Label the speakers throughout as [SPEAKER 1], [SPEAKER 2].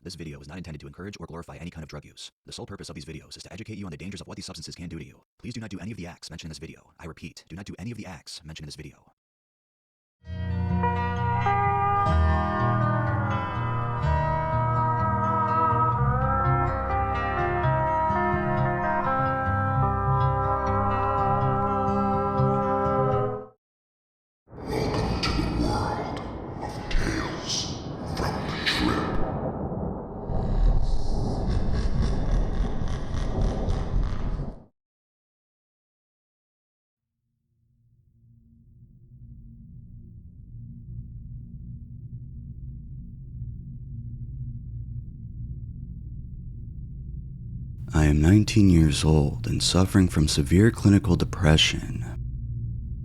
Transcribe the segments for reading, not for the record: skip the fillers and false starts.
[SPEAKER 1] This video is not intended to encourage or glorify any kind of drug use. The sole purpose of these videos is to educate you on the dangers of what these substances can do to you. Please do not do any of the acts mentioned in this video. I repeat, do not do any of the acts mentioned in this video.
[SPEAKER 2] Welcome to the world of Tales from the Trip.
[SPEAKER 3] I am 19 years old and suffering from severe clinical depression.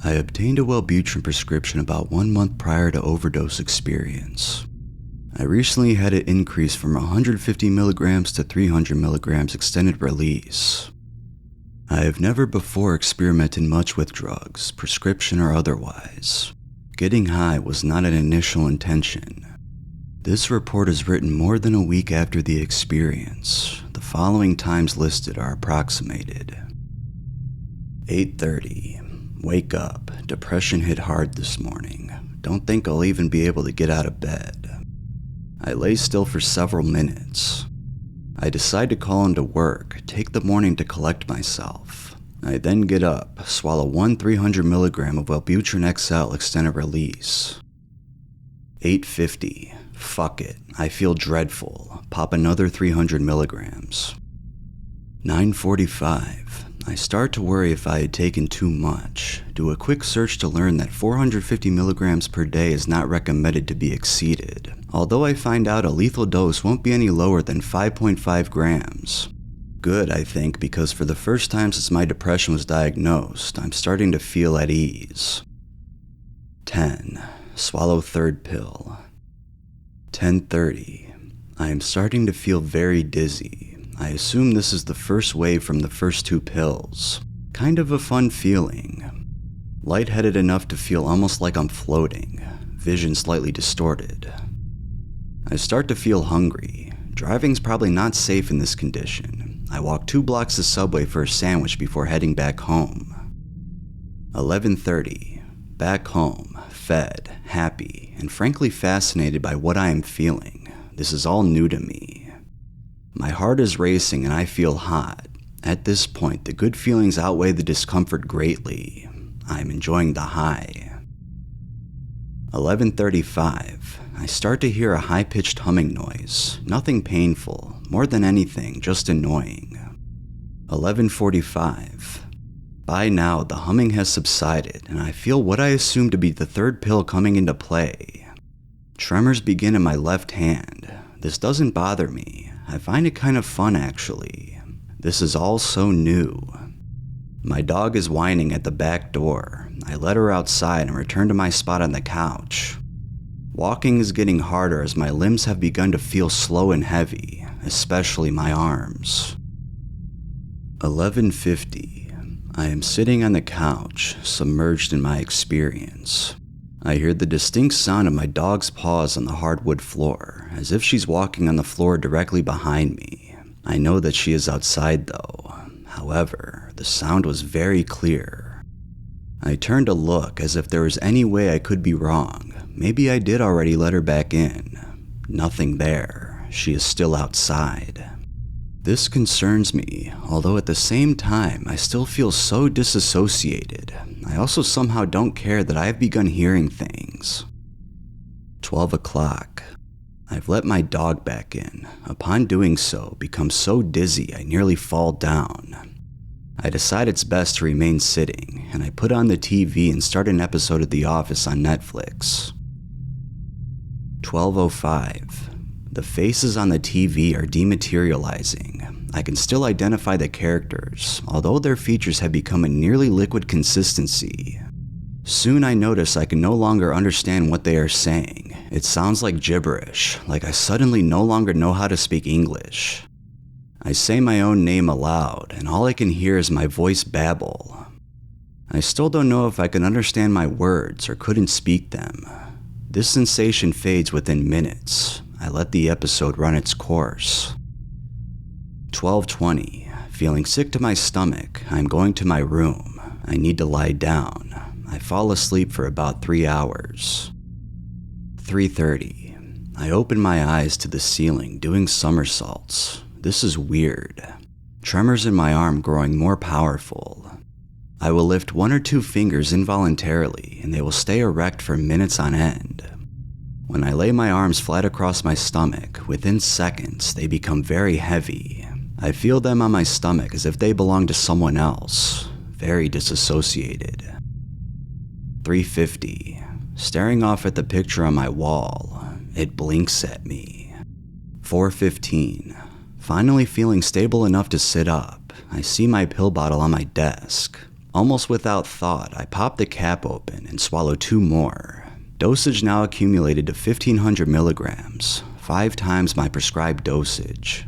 [SPEAKER 3] I obtained a Wellbutrin prescription about 1 month prior to overdose experience. I recently had it increased from 150 milligrams to 300 milligrams extended release. I have never before experimented much with drugs, prescription or otherwise. Getting high was not an initial intention. This report is written more than a week after the experience. The following times listed are approximated. 8:30. Wake up. Depression hit hard this morning. Don't think I'll even be able to get out of bed. I lay still for several minutes. I decide to call into work, take the morning to collect myself. I then get up, swallow one 300 milligram of Wellbutrin XL extended release. 8:50. Fuck it. I feel dreadful. Pop another 300 milligrams. 9:45. I start to worry if I had taken too much. Do a quick search to learn that 450 milligrams per day is not recommended to be exceeded, although I find out a lethal dose won't be any lower than 5.5 grams. Good, I think, because for the first time since my depression was diagnosed, I'm starting to feel at ease. 10. Swallow third pill. 10:30. I am starting to feel very dizzy. I assume this is the first wave from the first two pills. Kind of a fun feeling. Lightheaded enough to feel almost like I'm floating. Vision slightly distorted. I start to feel hungry. Driving's probably not safe in this condition. I walk 2 blocks to Subway for a sandwich before heading back home. 11:30. Back home, fed, happy, and frankly fascinated by what I am feeling. This is all new to me. My heart is racing and I feel hot. At this point, the good feelings outweigh the discomfort greatly. I am enjoying the high. 11:35. I start to hear a high-pitched humming noise. Nothing painful. More than anything, just annoying. 11:45. By now, the humming has subsided, and I feel what I assume to be the third pill coming into play. Tremors begin in my left hand. This doesn't bother me. I find it kind of fun, actually. This is all so new. My dog is whining at the back door. I let her outside and return to my spot on the couch. Walking is getting harder as my limbs have begun to feel slow and heavy, especially my arms. 11:50. I am sitting on the couch, submerged in my experience. I hear the distinct sound of my dog's paws on the hardwood floor, as if she's walking on the floor directly behind me. I know that she is outside though. However, the sound was very clear. I turn to look as if there was any way I could be wrong. Maybe I did already let her back in. Nothing there. She is still outside. This concerns me, although at the same time, I still feel so disassociated. I also somehow don't care that I have begun hearing things. 12 o'clock. I've let my dog back in. Upon doing so, become so dizzy I nearly fall down. I decide it's best to remain sitting, and I put on the TV and start an episode of The Office on Netflix. 12:05. The faces on the TV are dematerializing. I can still identify the characters, although their features have become a nearly liquid consistency. Soon I notice I can no longer understand what they are saying. It sounds like gibberish, like I suddenly no longer know how to speak English. I say my own name aloud, and all I can hear is my voice babble. I still don't know if I can understand my words or couldn't speak them. This sensation fades within minutes. I let the episode run its course. 12:20. Feeling sick to my stomach, I'm going to my room. I need to lie down. I fall asleep for about 3 hours. 3:30. I open my eyes to the ceiling doing somersaults. This is weird. Tremors in my arm growing more powerful. I will lift 1 or 2 fingers involuntarily and they will stay erect for minutes on end. When I lay my arms flat across my stomach, within seconds they become very heavy. I feel them on my stomach as if they belong to someone else. Very disassociated. 3:50. Staring off at the picture on my wall, it blinks at me. 4:15. Finally feeling stable enough to sit up, I see my pill bottle on my desk. Almost without thought, I pop the cap open and swallow 2 more. Dosage now accumulated to 1,500 milligrams, 5 times my prescribed dosage.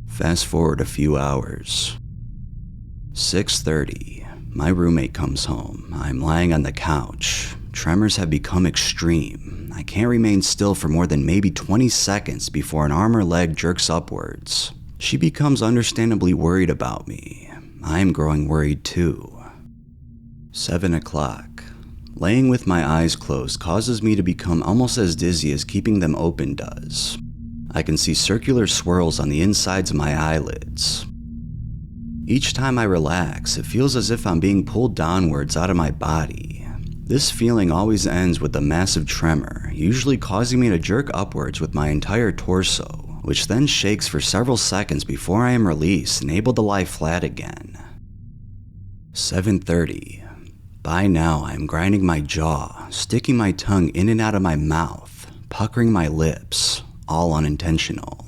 [SPEAKER 3] Fast forward a few hours. 6:30. My roommate comes home. I'm lying on the couch. Tremors have become extreme. I can't remain still for more than maybe 20 seconds before an arm or leg jerks upwards. She becomes understandably worried about me. I am growing worried too. 7 o'clock. Laying with my eyes closed causes me to become almost as dizzy as keeping them open does. I can see circular swirls on the insides of my eyelids. Each time I relax, it feels as if I'm being pulled downwards out of my body. This feeling always ends with a massive tremor, usually causing me to jerk upwards with my entire torso, which then shakes for several seconds before I am released and able to lie flat again. 7:30. By now, I am grinding my jaw, sticking my tongue in and out of my mouth, puckering my lips, all unintentional.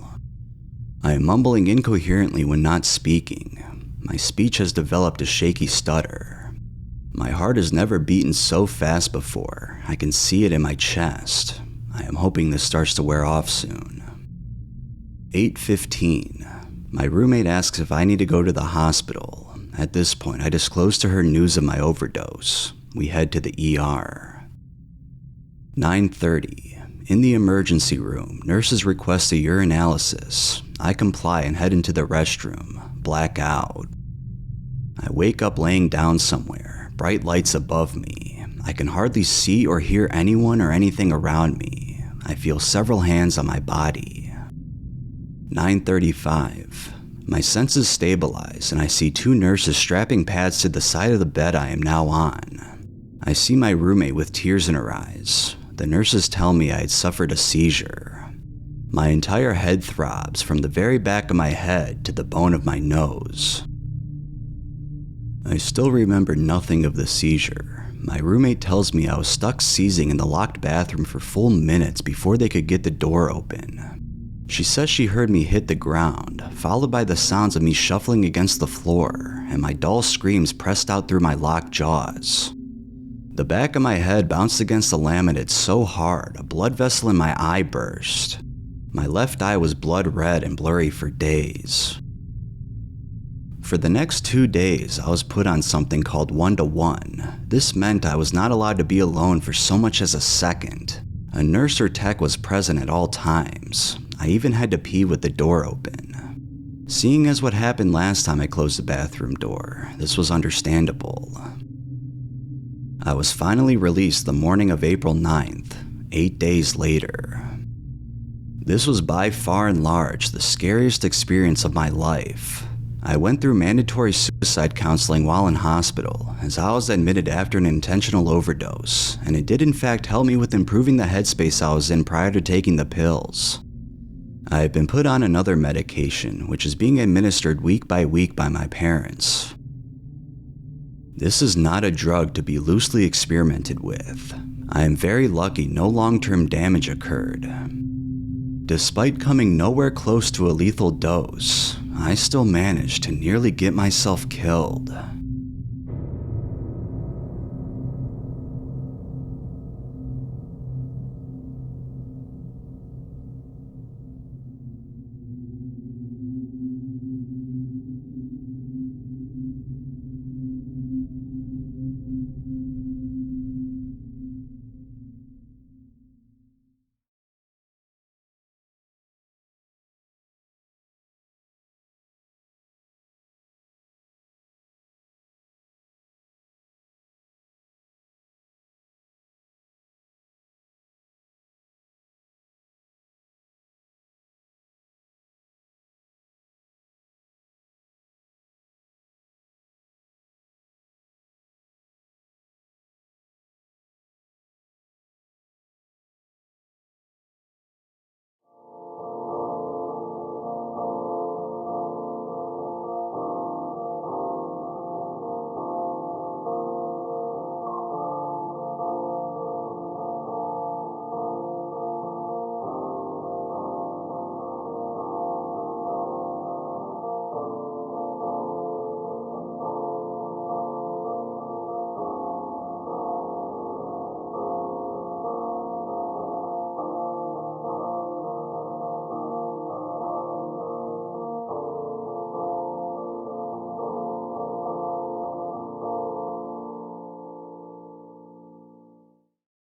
[SPEAKER 3] I am mumbling incoherently when not speaking. My speech has developed a shaky stutter. My heart has never beaten so fast before. I can see it in my chest. I am hoping this starts to wear off soon. 8:15. My roommate asks if I need to go to the hospital. At this point, I disclose to her news of my overdose. We head to the ER. 9:30. In the emergency room, nurses request a urinalysis. I comply and head into the restroom, black out. I wake up laying down somewhere, bright lights above me. I can hardly see or hear anyone or anything around me. I feel several hands on my body. 9:35. My senses stabilize and I see 2 nurses strapping pads to the side of the bed I am now on. I see my roommate with tears in her eyes. The nurses tell me I had suffered a seizure. My entire head throbs from the very back of my head to the bone of my nose. I still remember nothing of the seizure. My roommate tells me I was stuck seizing in the locked bathroom for full minutes before they could get the door open. She says she heard me hit the ground, followed by the sounds of me shuffling against the floor and my dull screams pressed out through my locked jaws. The back of my head bounced against the laminate so hard, a blood vessel in my eye burst. My left eye was blood red and blurry for days. For the next 2 days, I was put on something called 1-to-1. This meant I was not allowed to be alone for so much as a second. A nurse or tech was present at all times. I even had to pee with the door open. Seeing as what happened last time I closed the bathroom door, this was understandable. I was finally released the morning of April 9th, 8 days later. This was by far and large the scariest experience of my life. I went through mandatory suicide counseling while in hospital, as I was admitted after an intentional overdose, and it did in fact help me with improving the headspace I was in prior to taking the pills. I have been put on another medication, which is being administered week by my parents. This is not a drug to be loosely experimented with. I am very lucky no long-term damage occurred. Despite coming nowhere close to a lethal dose, I still managed to nearly get myself killed.